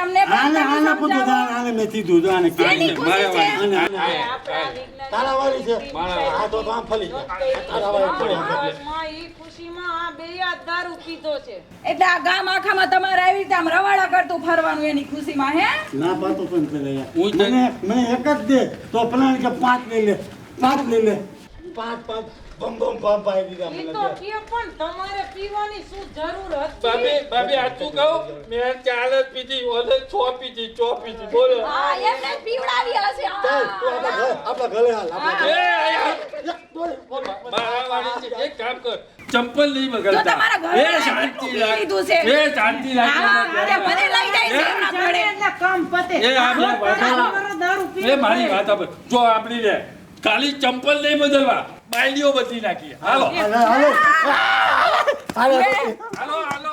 અમને પણ તમે આને પૂછો સમજાવો. આને મેં કીધું તો આને શેની ખુશી છે? તારા વાળી છે આ તો આમ ફલી જાય તારા વાળી પડે એટલે આ ગામ આખામાં તમારે આવી રીતે આમ રવાડા કરતું ફરવાનું એની ખુશીમાં હે? ના પાતો પણ પેલા મને એક જ દે તો પ્લાન કે 5 લઈ લે 5 લઈ લે 5 બમ બમ બમ પાઈ દીધા મને ભાભી આટલું કહું મેં 4 જ પીધી ઓલે 6 પીધી બોલો હા, એમને જ પીવડાવી હશે. ચાલ તું આપણા ઘરે હાલ મારા વાળી છે એક કામ કર ચંપલ નહીં તો બગાડતા તમારા ઘરે એ શાંતિ પી રાખ લીધું છે. એ શાંતિ રાખ હા, તે મને લઈ જાય છે એમના ઘરે. એ આપણે વાત એ મારી વાત આપણે જો આપણી રે ખાલી ચંપલ નહીં બદલવા બાયડીઓ બદલી નાખીએ હાલો હાલો હાલો હાલો હાલો